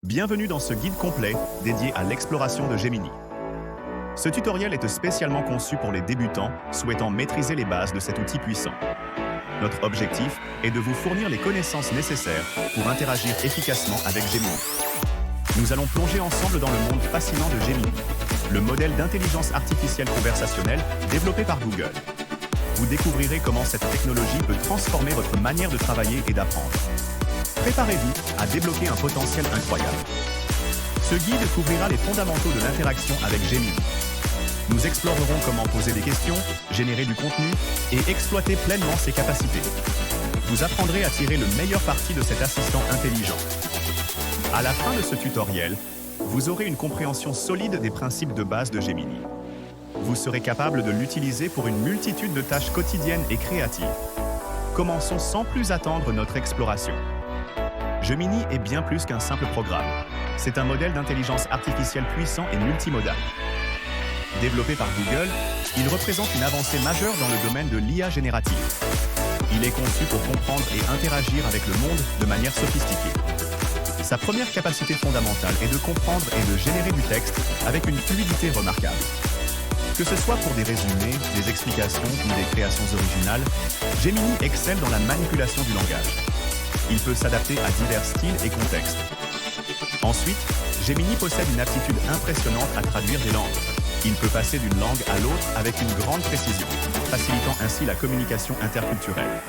Bienvenue dans ce guide complet dédié à l'exploration de Gemini. Ce tutoriel est spécialement conçu pour les débutants souhaitant maîtriser les bases de cet outil puissant. Notre objectif est de vous fournir les connaissances nécessaires pour interagir efficacement avec Gemini. Nous allons plonger ensemble dans le monde fascinant de Gemini, le modèle d'intelligence artificielle conversationnelle développé par Google. Vous découvrirez comment cette technologie peut transformer votre manière de travailler et d'apprendre. Préparez-vous à débloquer un potentiel incroyable. Ce guide couvrira les fondamentaux de l'interaction avec Gemini. Nous explorerons comment poser des questions, générer du contenu et exploiter pleinement ses capacités. Vous apprendrez à tirer le meilleur parti de cet assistant intelligent. À la fin de ce tutoriel, vous aurez une compréhension solide des principes de base de Gemini. Vous serez capable de l'utiliser pour une multitude de tâches quotidiennes et créatives. Commençons sans plus attendre notre exploration. Gemini est bien plus qu'un simple programme. C'est un modèle d'intelligence artificielle puissant et multimodal. Développé par Google, il représente une avancée majeure dans le domaine de l'IA générative. Il est conçu pour comprendre et interagir avec le monde de manière sophistiquée. Sa première capacité fondamentale est de comprendre et de générer du texte avec une fluidité remarquable. Que ce soit pour des résumés, des explications ou des créations originales, Gemini excelle dans la manipulation du langage. Il peut s'adapter à divers styles et contextes. Ensuite, Gemini possède une aptitude impressionnante à traduire des langues. Il peut passer d'une langue à l'autre avec une grande précision, facilitant ainsi la communication interculturelle.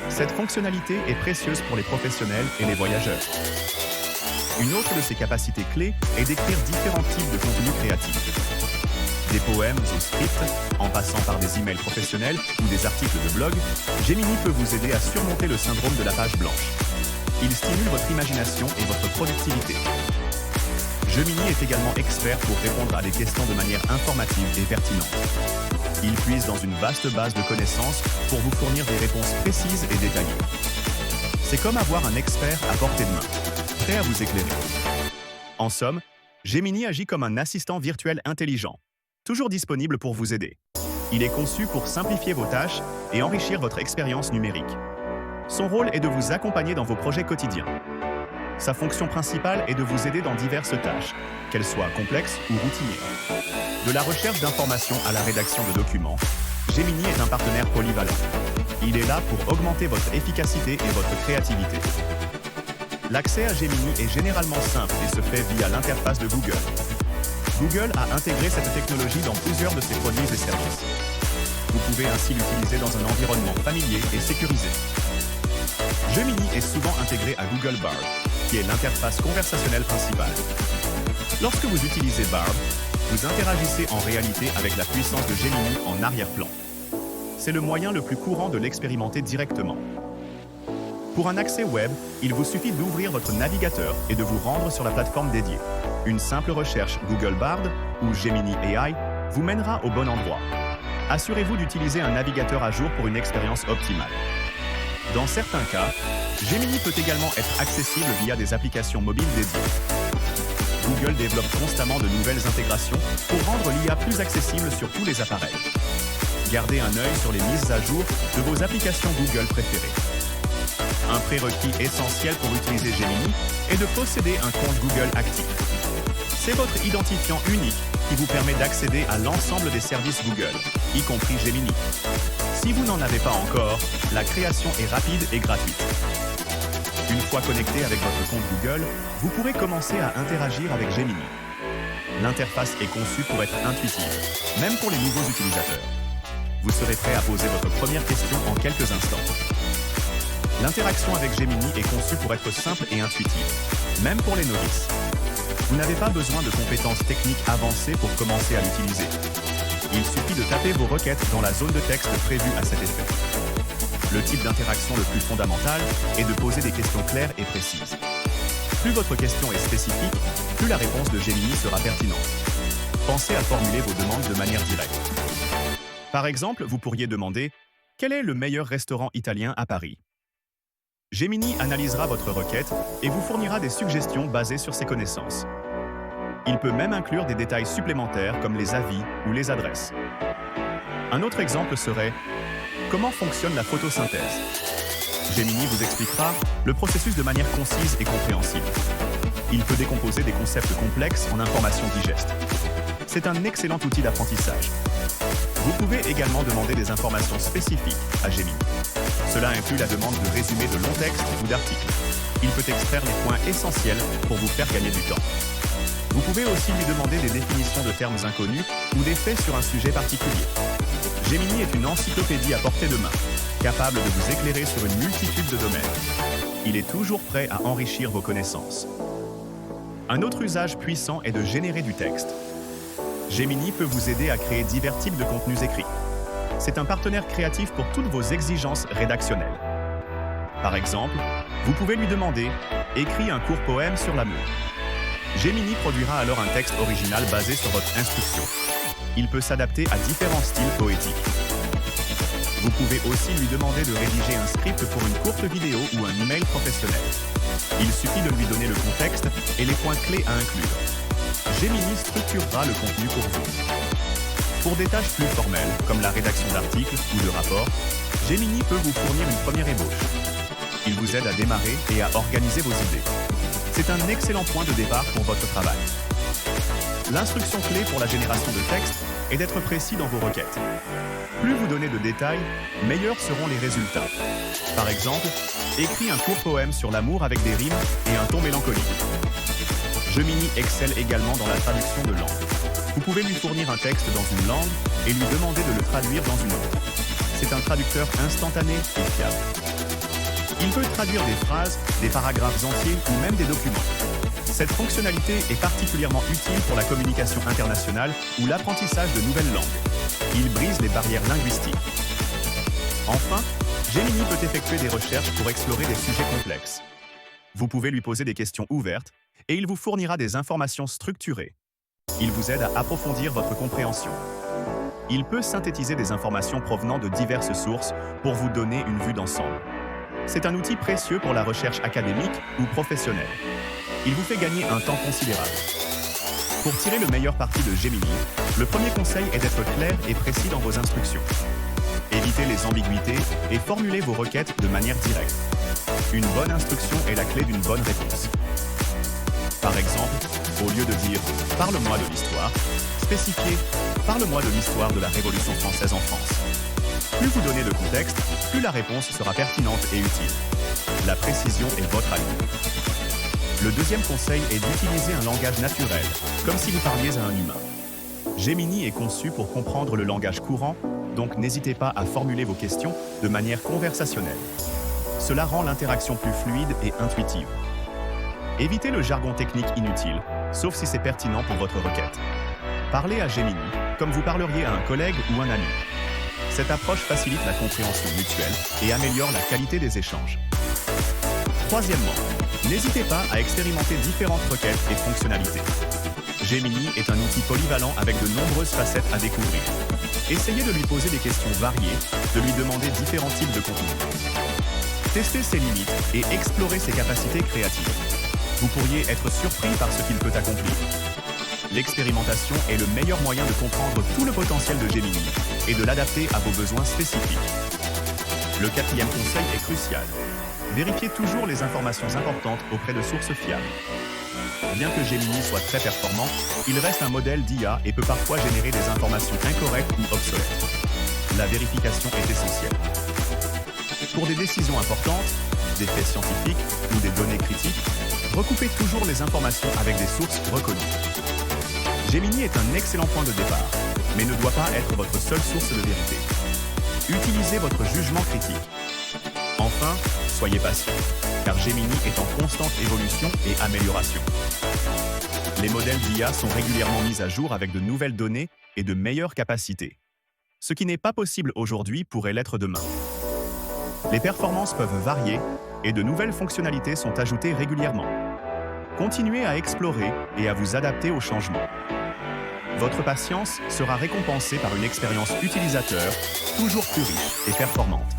Cette fonctionnalité est précieuse pour les professionnels et les voyageurs. Une autre de ses capacités clés est d'écrire différents types de contenus créatifs. Des poèmes au script, en passant par des emails professionnels ou des articles de blog, Gemini peut vous aider à surmonter le syndrome de la page blanche. Il stimule votre imagination et votre productivité. Gemini est également expert pour répondre à des questions de manière informative et pertinente. Il puise dans une vaste base de connaissances pour vous fournir des réponses précises et détaillées. C'est comme avoir un expert à portée de main, prêt à vous éclairer. En somme, Gemini agit comme un assistant virtuel intelligent, toujours disponible pour vous aider. Il est conçu pour simplifier vos tâches et enrichir votre expérience numérique. Son rôle est de vous accompagner dans vos projets quotidiens. Sa fonction principale est de vous aider dans diverses tâches, qu'elles soient complexes ou routinières. De la recherche d'informations à la rédaction de documents, Gemini est un partenaire polyvalent. Il est là pour augmenter votre efficacité et votre créativité. L'accès à Gemini est généralement simple et se fait via l'interface de Google. Google a intégré cette technologie dans plusieurs de ses produits et services. Vous pouvez ainsi l'utiliser dans un environnement familier et sécurisé. Gemini est souvent intégré à Google Bard, qui est l'interface conversationnelle principale. Lorsque vous utilisez Bard, vous interagissez en réalité avec la puissance de Gemini en arrière-plan. C'est le moyen le plus courant de l'expérimenter directement. Pour un accès web, il vous suffit d'ouvrir votre navigateur et de vous rendre sur la plateforme dédiée. Une simple recherche Google Bard ou Gemini AI vous mènera au bon endroit. Assurez-vous d'utiliser un navigateur à jour pour une expérience optimale. Dans certains cas, Gemini peut également être accessible via des applications mobiles dédiées. Google développe constamment de nouvelles intégrations pour rendre l'IA plus accessible sur tous les appareils. Gardez un œil sur les mises à jour de vos applications Google préférées. Un prérequis essentiel pour utiliser Gemini est de posséder un compte Google actif. C'est votre identifiant unique qui vous permet d'accéder à l'ensemble des services Google, y compris Gemini. Si vous n'en avez pas encore, la création est rapide et gratuite. Une fois connecté avec votre compte Google, vous pourrez commencer à interagir avec Gemini. L'interface est conçue pour être intuitive, même pour les nouveaux utilisateurs. Vous serez prêt à poser votre première question en quelques instants. L'interaction avec Gemini est conçue pour être simple et intuitive, même pour les novices. Vous n'avez pas besoin de compétences techniques avancées pour commencer à l'utiliser. Il suffit de taper vos requêtes dans la zone de texte prévue à cet effet. Le type d'interaction le plus fondamental est de poser des questions claires et précises. Plus votre question est spécifique, plus la réponse de Gemini sera pertinente. Pensez à formuler vos demandes de manière directe. Par exemple, vous pourriez demander « Quel est le meilleur restaurant italien à Paris ?» Gemini analysera votre requête et vous fournira des suggestions basées sur ses connaissances. Il peut même inclure des détails supplémentaires comme les avis ou les adresses. Un autre exemple serait « Comment fonctionne la photosynthèse ?» Gemini vous expliquera le processus de manière concise et compréhensible. Il peut décomposer des concepts complexes en informations digestes. C'est un excellent outil d'apprentissage. Vous pouvez également demander des informations spécifiques à Gemini. Cela inclut la demande de résumés de longs textes ou d'articles. Il peut extraire les points essentiels pour vous faire gagner du temps. Vous pouvez aussi lui demander des définitions de termes inconnus ou des faits sur un sujet particulier. Gemini est une encyclopédie à portée de main, capable de vous éclairer sur une multitude de domaines. Il est toujours prêt à enrichir vos connaissances. Un autre usage puissant est de générer du texte. Gemini peut vous aider à créer divers types de contenus écrits. C'est un partenaire créatif pour toutes vos exigences rédactionnelles. Par exemple, vous pouvez lui demander « Écris un court poème sur l'amour ». Gemini produira alors un texte original basé sur votre instruction. Il peut s'adapter à différents styles poétiques. Vous pouvez aussi lui demander de rédiger un script pour une courte vidéo ou un email professionnel. Il suffit de lui donner le contexte et les points clés à inclure. Gemini structurera le contenu pour vous. Pour des tâches plus formelles, comme la rédaction d'articles ou de rapports, Gemini peut vous fournir une première ébauche. Il vous aide à démarrer et à organiser vos idées. C'est un excellent point de départ pour votre travail. L'instruction clé pour la génération de texte est d'être précis dans vos requêtes. Plus vous donnez de détails, meilleurs seront les résultats. Par exemple, écris un court poème sur l'amour avec des rimes et un ton mélancolique. Gemini excelle également dans la traduction de langue. Vous pouvez lui fournir un texte dans une langue et lui demander de le traduire dans une autre. C'est un traducteur instantané et fiable. Il peut traduire des phrases, des paragraphes entiers ou même des documents. Cette fonctionnalité est particulièrement utile pour la communication internationale ou l'apprentissage de nouvelles langues. Il brise les barrières linguistiques. Enfin, Gemini peut effectuer des recherches pour explorer des sujets complexes. Vous pouvez lui poser des questions ouvertes et il vous fournira des informations structurées. Il vous aide à approfondir votre compréhension. Il peut synthétiser des informations provenant de diverses sources pour vous donner une vue d'ensemble. C'est un outil précieux pour la recherche académique ou professionnelle. Il vous fait gagner un temps considérable. Pour tirer le meilleur parti de Gemini, le premier conseil est d'être clair et précis dans vos instructions. Évitez les ambiguïtés et formulez vos requêtes de manière directe. Une bonne instruction est la clé d'une bonne réponse. Par exemple, au lieu de dire « Parle-moi de l'histoire », spécifiez « Parle-moi de l'histoire de la Révolution française en France ». Plus vous donnez de contexte, plus la réponse sera pertinente et utile. La précision est votre allié. Le deuxième conseil est d'utiliser un langage naturel, comme si vous parliez à un humain. Gemini est conçu pour comprendre le langage courant, donc n'hésitez pas à formuler vos questions de manière conversationnelle. Cela rend l'interaction plus fluide et intuitive. Évitez le jargon technique inutile, sauf si c'est pertinent pour votre requête. Parlez à Gemini comme vous parleriez à un collègue ou un ami. Cette approche facilite la compréhension mutuelle et améliore la qualité des échanges. Troisièmement, n'hésitez pas à expérimenter différentes requêtes et fonctionnalités. Gemini est un outil polyvalent avec de nombreuses facettes à découvrir. Essayez de lui poser des questions variées, de lui demander différents types de contenus. Testez ses limites et explorez ses capacités créatives. Vous pourriez être surpris par ce qu'il peut accomplir. L'expérimentation est le meilleur moyen de comprendre tout le potentiel de Gemini et de l'adapter à vos besoins spécifiques. Le quatrième conseil est crucial. Vérifiez toujours les informations importantes auprès de sources fiables. Bien que Gemini soit très performant, il reste un modèle d'IA et peut parfois générer des informations incorrectes ou obsolètes. La vérification est essentielle. Pour des décisions importantes, des faits scientifiques ou des données critiques, recoupez toujours les informations avec des sources reconnues. Gemini est un excellent point de départ, mais ne doit pas être votre seule source de vérité. Utilisez votre jugement critique. Enfin, soyez patient, car Gemini est en constante évolution et amélioration. Les modèles d'IA sont régulièrement mis à jour avec de nouvelles données et de meilleures capacités. Ce qui n'est pas possible aujourd'hui pourrait l'être demain. Les performances peuvent varier et de nouvelles fonctionnalités sont ajoutées régulièrement. Continuez à explorer et à vous adapter aux changements. Votre patience sera récompensée par une expérience utilisateur toujours plus riche et performante.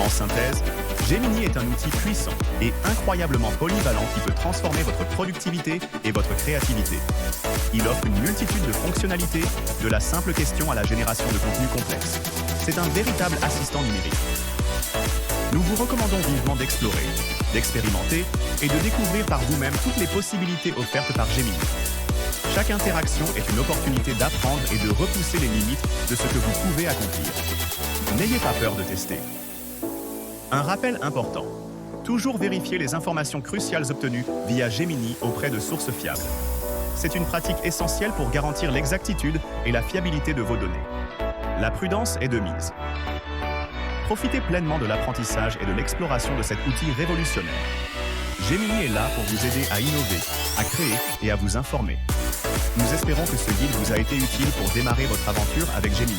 En synthèse, Gemini est un outil puissant et incroyablement polyvalent qui peut transformer votre productivité et votre créativité. Il offre une multitude de fonctionnalités, de la simple question à la génération de contenus complexes. C'est un véritable assistant numérique. Nous vous recommandons vivement d'explorer, d'expérimenter et de découvrir par vous-même toutes les possibilités offertes par Gemini. Chaque interaction est une opportunité d'apprendre et de repousser les limites de ce que vous pouvez accomplir. N'ayez pas peur de tester. Un rappel important. Toujours vérifier les informations cruciales obtenues via Gemini auprès de sources fiables. C'est une pratique essentielle pour garantir l'exactitude et la fiabilité de vos données. La prudence est de mise. Profitez pleinement de l'apprentissage et de l'exploration de cet outil révolutionnaire. Gemini est là pour vous aider à innover, à créer et à vous informer. Nous espérons que ce guide vous a été utile pour démarrer votre aventure avec Gemini.